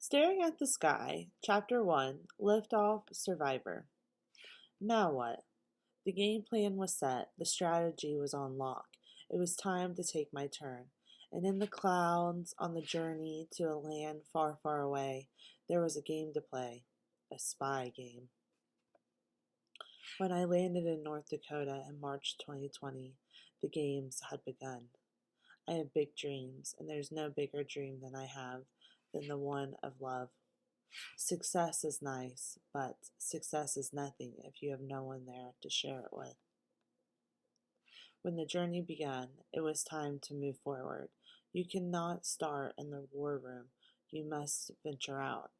Staring at the sky, Chapter 1, Liftoff Survivor. Now what? The game plan was set, the strategy was on lock. It was time to take my turn. And in the clouds, on the journey to a land far, far away, there was a game to play, a spy game. When I landed in North Dakota in March 2020, the games had begun. I have big dreams, and there's no bigger dream than I have than the one of love. Success is nice, but success is nothing if you have no one there to share it with. When the journey began, it was time to move forward. You cannot start in the war room. You must venture out.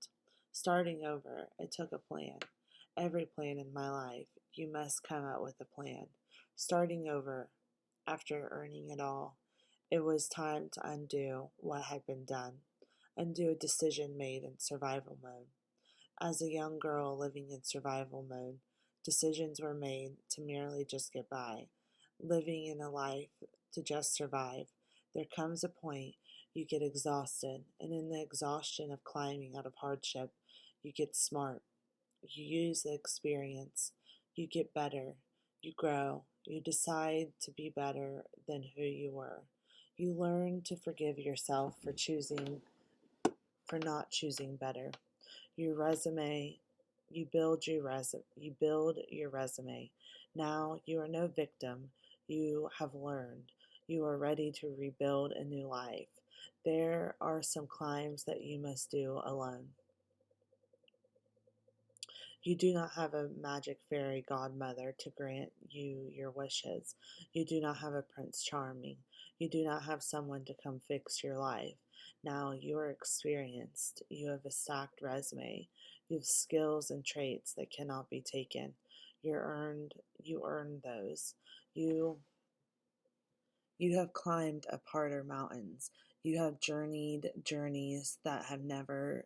Starting over, it took a plan. Every plan in my life, you must come out with a plan. Starting over, after earning it all, it was time to undo what had been done, undo a decision made in survival mode. As a young girl living in survival mode, decisions were made to merely just get by, living in a life to just survive. There comes a point you get exhausted, and in the exhaustion of climbing out of hardship, you get smart. You use the experience. You get better. You grow. You decide to be better than who you were. You learn to forgive yourself for not choosing better. Your resume, you build your resume. Now you are no victim. You have learned. You are ready to rebuild a new life. There are some climbs that you must do alone. You do not have a magic fairy godmother to grant you your wishes. You do not have a Prince Charming. You do not have someone to come fix your life. Now you are experienced. You have a stacked resume. You have skills and traits that cannot be taken. You earned those. You have climbed up harder mountains. You have journeyed journeys that have never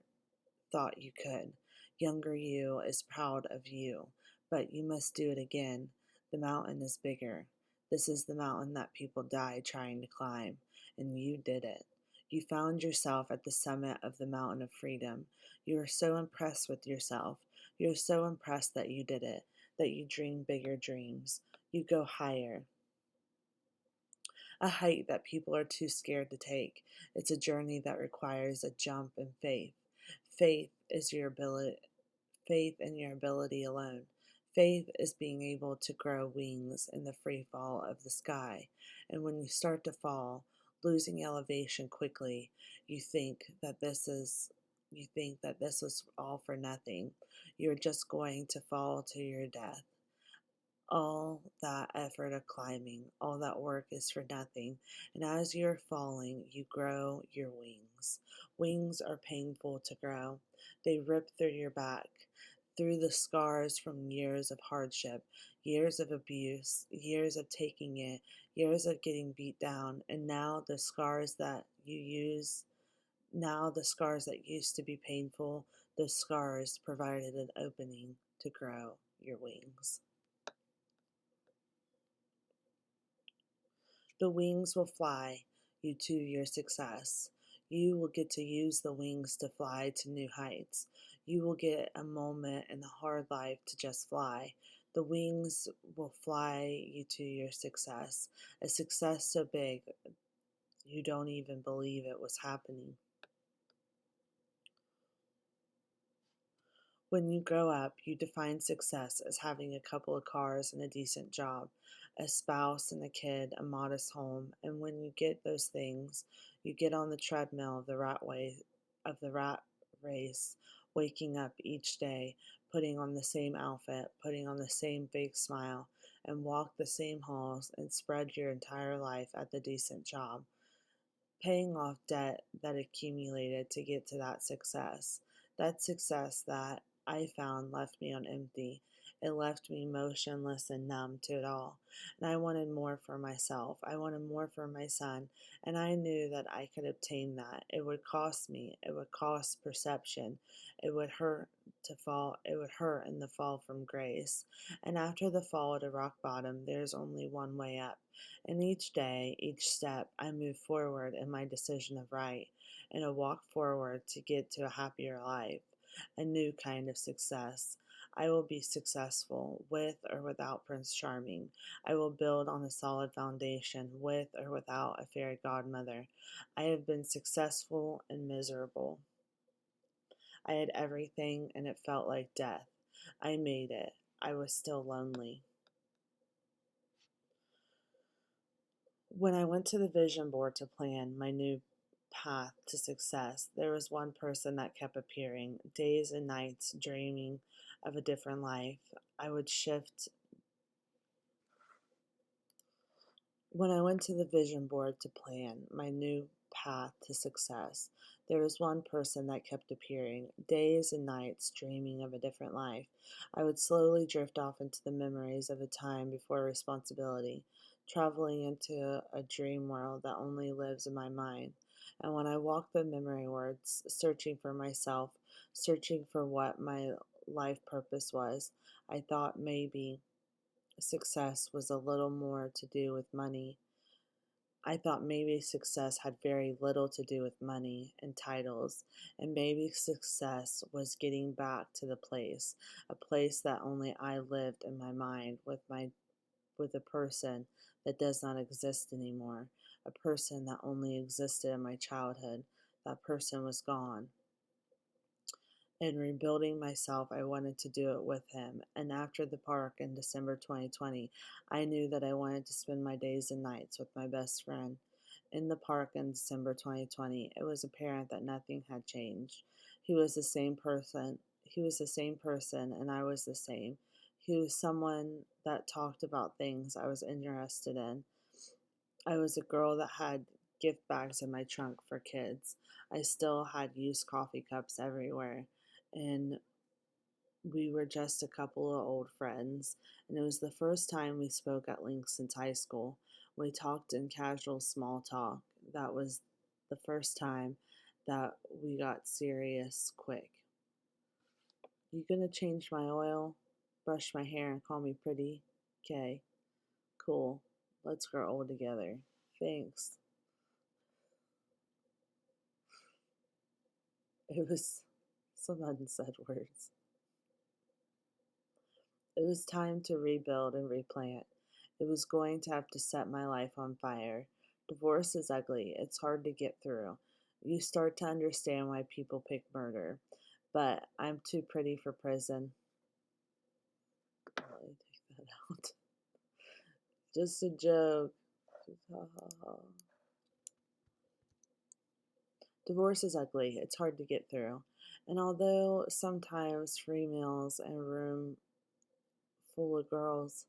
thought you could. Younger you is proud of you, but you must do it again. The mountain is bigger. This is the mountain that people die trying to climb, and you did it. You found yourself at the summit of the mountain of freedom. You are so impressed with yourself. You are so impressed that you did it, that you dream bigger dreams. You go higher, a height that people are too scared to take. It's a journey that requires a jump in faith. Faith is your ability, faith in your ability alone. Faith is being able to grow wings in the free fall of the sky. And when you start to fall, losing elevation quickly, you think that this was all for nothing. You're just going to fall to your death. All that effort of climbing, all that work is for nothing. And as you're falling, you grow your wings. Wings are painful to grow. They rip through your back, through the scars from years of hardship, years of abuse, years of taking it, years of getting beat down, and now the scars that used to be painful, those scars provided an opening to grow your wings. The wings will fly you to your success. You will get to use the wings to fly to new heights. You will get a moment in the hard life to just fly. The wings will fly you to your success, a success so big you don't even believe it was happening. When you grow up, you define success as having a couple of cars and a decent job, a spouse and a kid, a modest home, and when you get those things, you get on the treadmill of the rat race, waking up each day, putting on the same outfit, putting on the same fake smile, and walk the same halls and spread your entire life at the decent job, paying off debt that accumulated to get to that success. That success that I found left me on empty. It left me motionless and numb to it all. And I wanted more for myself. I wanted more for my son. And I knew that I could obtain that. It would cost me. It would cost perception. It would hurt to fall. It would hurt in the fall from grace. And after the fall to rock bottom, there's only one way up. And each day, each step, I move forward in my decision of right. and a walk forward to get to a happier life, a new kind of success. I will be successful with or without Prince Charming. I will build on a solid foundation with or without a fairy godmother. I have been successful and miserable. I had everything and it felt like death. I made it. I was still lonely. When I went to the vision board to plan my new path to success, there was one person that kept appearing, days and nights dreaming of a different life. I would shift When I went to the vision board to plan my new path to success, there was one person that kept appearing, days and nights dreaming of a different life. I would slowly drift off into the memories of a time before responsibility, traveling into a dream world that only lives in my mind. And when I walked the memory words, searching for myself, searching for what my life purpose was, I thought maybe success was a little more to do with money. I thought maybe success had very little to do with money and titles, and maybe success was getting back to the place, a place that only I lived in my mind with a person that does not exist anymore, a person that only existed in my childhood. That person was gone. In rebuilding myself, I wanted to do it with him. And after the park in December 2020, I knew that I wanted to spend my days and nights with my best friend. In the park in December 2020, it was apparent that nothing had changed. He was the same person. He was the same person, and I was the same. He was someone that talked about things I was interested in. I was a girl that had gift bags in my trunk for kids. I still had used coffee cups everywhere. And we were just a couple of old friends. And it was the first time we spoke at length since high school. We talked in casual small talk. That was the first time that we got serious quick. You gonna change my oil, brush my hair, and call me pretty? Okay, cool. Let's grow old together. Thanks. It was some unsaid words. It was time to rebuild and replant. It was going to have to set my life on fire. Divorce is ugly. It's hard to get through. You start to understand why people pick murder. But I'm too pretty for prison. Let me take that out. Just a joke. Ha, ha, ha. Divorce is ugly. It's hard to get through. And although sometimes free meals and a room full of girls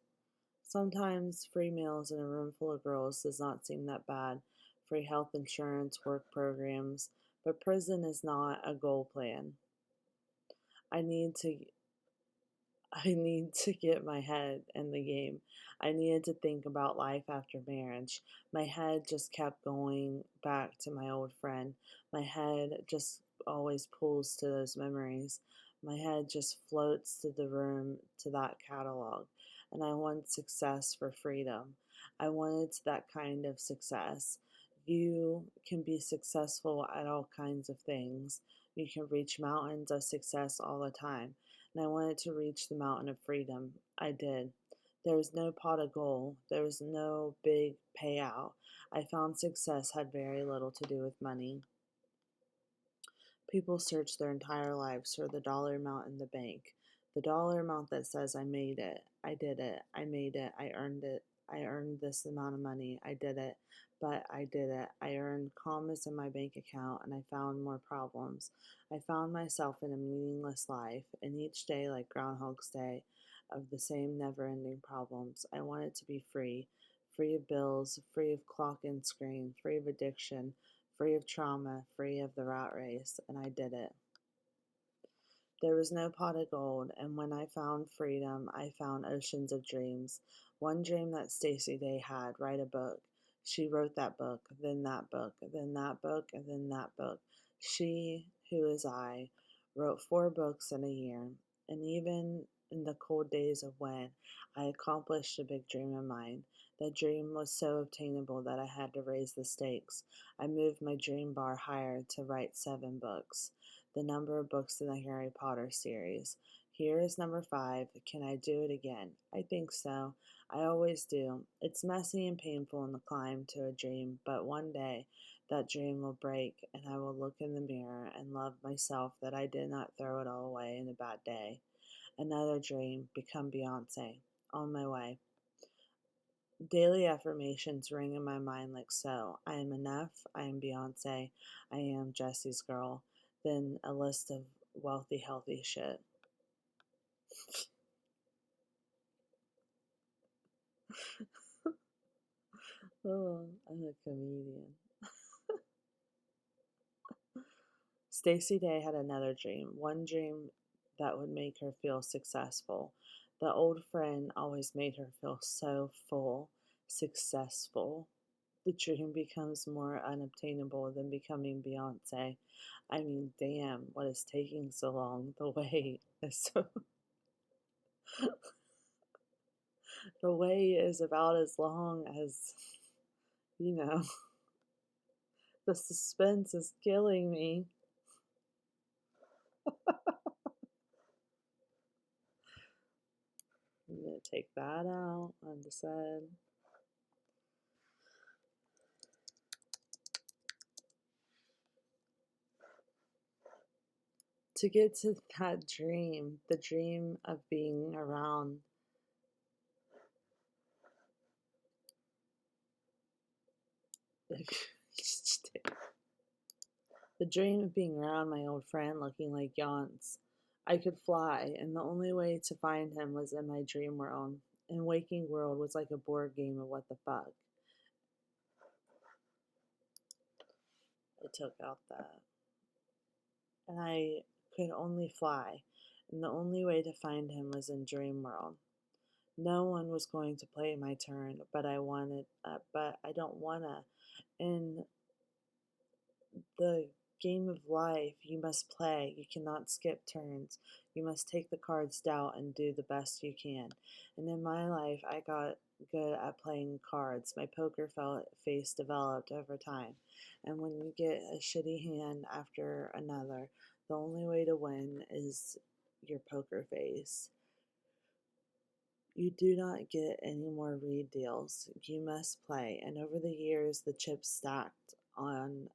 Sometimes free meals in a room full of girls does not seem that bad. Free health insurance, work programs, but prison is not a goal plan. I need to I need to get my head in the game. I needed to think about life after marriage. My head just kept going back to my old friend. My head just always pulls to those memories. My head just floats to the room to that catalog. And I want success for freedom. I wanted that kind of success. You can be successful at all kinds of things. You can reach mountains of success all the time, and I wanted to reach the mountain of freedom. I did. There was no pot of gold. There was no big payout. I found success had very little to do with money. People search their entire lives for the dollar amount in the bank. The dollar amount that says, I made it, I did it, I made it, I earned it, I earned this amount of money, I did it, but I did it. I earned commas in my bank account and I found more problems. I found myself in a meaningless life, and each day, like Groundhog's Day, of the same never ending problems. I wanted to be free, free of bills, free of clock and screen, free of addiction, free of trauma, free of the rat race, and I did it. There was no pot of gold, and when I found freedom, I found oceans of dreams. One dream that Stacy Day had, write a book. She wrote that book, then that book, then that book, and then that book. She, who is I, wrote 4 books in a year, and even in the cold days of when I accomplished a big dream of mine, The dream was so obtainable that I had to raise the stakes. I moved my dream bar higher to write 7 books, the number of books in the Harry Potter series. Here is number 5. Can I do it again? I think so. I always do. It's messy and painful in the climb to a dream, but one day that dream will break, and I will look in the mirror and love myself that I did not throw it all away in a bad day. Another dream, become Beyonce. On my way. Daily affirmations ring in my mind like so. I am enough. I am Beyonce. I am Jesse's girl. Then a list of wealthy, healthy shit. Oh, I'm a comedian. Stacy Day had another dream. One dream that would make her feel successful. The old friend always made her feel so full, successful. The dream becomes more unobtainable than becoming Beyonce. I mean, damn, what is taking so long? The wait is so. The wait is about as long as, you know, the suspense is killing me. I'm gonna take that out. I decided. To get to that dream, the dream of being around the dream of being around my old friend looking like Jans. I could fly, and the only way to find him was in my dream world. And waking world was like a board game of what the fuck. I took out that. And I could only fly, and the only way to find him was in dream world. No one was going to play my turn, but I don't wanna. In the game of life, you must play. You cannot skip turns. You must take the cards dealt and do the best you can. And in my life, I got good at playing cards. My poker face developed over time. And when you get a shitty hand after another, the only way to win is your poker face. You do not get any more read deals. You must play. And over the years, the chips stacked on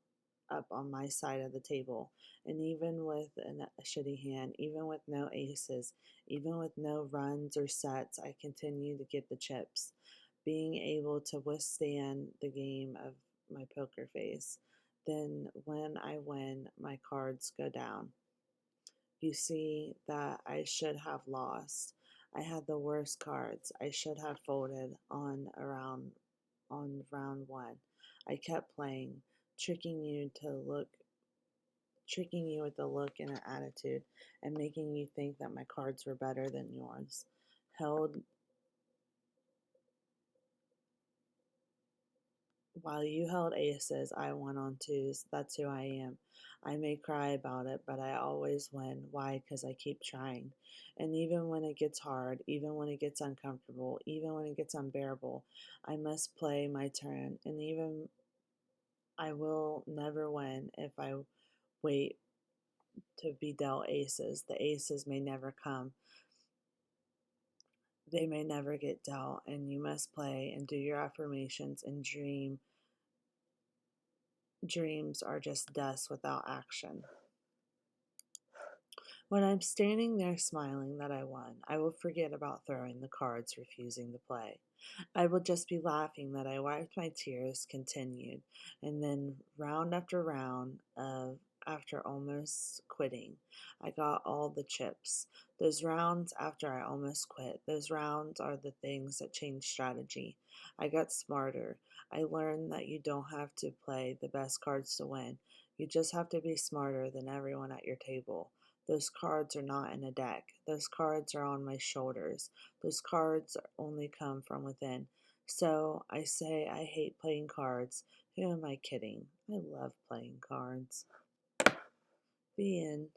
up on my side of the table. And even with a shitty hand, even with no aces, even with no runs or sets, I continue to get the chips, being able to withstand the game of my poker face. Then, when I win, my cards go down. You see that I should have lost. I had the worst cards. I should have folded on round one. I kept playing, tricking you with a look and an attitude, and making you think that my cards were better than yours. Held While you held aces, I won on twos. That's who I am. I may cry about it, but I always win. Why? Because I keep trying. And even when it gets hard, even when it gets uncomfortable, even when it gets unbearable, I must play my turn. And even I will never win if I wait to be dealt aces. The aces may never come. They may never get dealt, and you must play and do your affirmations and dream. Dreams are just dust without action. When I'm standing there smiling that I won, I will forget about throwing the cards, refusing to play. I will just be laughing that I wiped my tears, continued, and then round after round of after almost quitting, I got all the chips. Those rounds after I almost quit, those rounds are the things that change strategy. I got smarter. I learned that you don't have to play the best cards to win. You just have to be smarter than everyone at your table. Those cards are not in a deck. Those cards are on my shoulders. Those cards only come from within. So I say I hate playing cards. Who am I kidding? I love playing cards. The end.